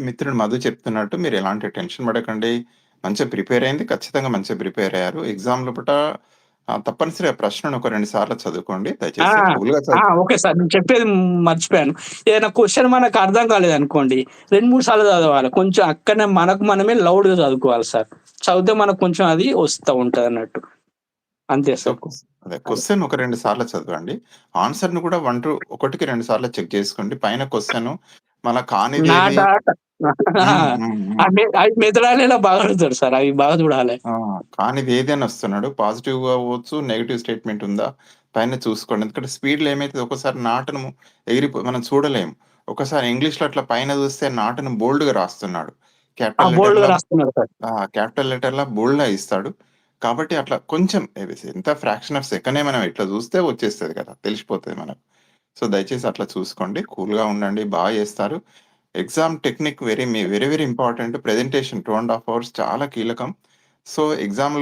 మిత్రుడు మధు చెప్తున్నట్టు మీరు ఎలాంటి టెన్షన్ పడకండి. మంచిగా ప్రిపేర్ అయింది. ఖచ్చితంగా మంచిగా ప్రిపేర్ అయ్యారు. ఎగ్జామ్ లోపట తప్పనిసరిగా ప్రశ్నను ఒక 2 సార్లు చదువుకోండి. ఆ! దయచేసి కూల్‌గా ఓకే సార్. నేను చెప్పేది మర్చిపోయాను. ఏదైనా క్వెషన్ మనకు అర్థం కాలేదనుకోండి, 2, 3 సార్లు చదవాలి. కొంచెం అక్కడనే మనకు మనమే లౌడ్‌గా చదువుకోవాలి సార్. చదివితే మనకు కొంచెం అది వస్తా ఉంటదన్నట్టు. అంతే సో, సార్. అదే అదే. క్వెషన్ ఒక 2 సార్లు చదవండి. ఆన్సర్‌ని కూడా ఒకటికి 2 సార్లు చెక్ చేసుకోండి. పైన క్వెషను మళ్ళా కానిదేది. నాట హ్మ్. హ్మ్. హ్మ్. అవి మెదడాలేలా బాగా అడుగుతాడు సార్. అవి బాగా చూడాలె. ఆ! కానిదేది అని వస్తున్నాడు. పాజిటివ్‌గా అవ్వచ్చు, నెగెటివ్ స్టేట్‌మెంట్ ఉందా? పైన చూసుకోండి. ఎందుకంటే స్పీడ్‌లో ఏమైతది ఒక్కోసారి నాటును మనం చూడలేము. ఒక్కసారి ఇంగ్లీష్‌లో అట్లా పైన చూస్తే నాటును బోల్డ్‌గా రాస్తున్నాడు. క్యాపిటల్ బోల్డ్‌గా లెటర్‌లో రాస్తున్నాడు సార్. క్యాపిటల్ లెటర్‌లో బోల్డ్‌గా ఇస్తాడు. కాబట్టి అట్లా కొంచెం ఎంత ఫ్రాక్షన్ ఆఫ్ సెకండే మనం ఇట్లా చూస్తే వచ్చేస్తది కదా! తెలిసిపోతది మనకు. సో, దయచేసి అట్లా చూసుకోండి. కూల్‌గా ఉండండి. చేస్తారు. Exam technique very very important. Presentation 2 ½ hours చాలా కీలకం. సో, ఎగ్జామ్‌లో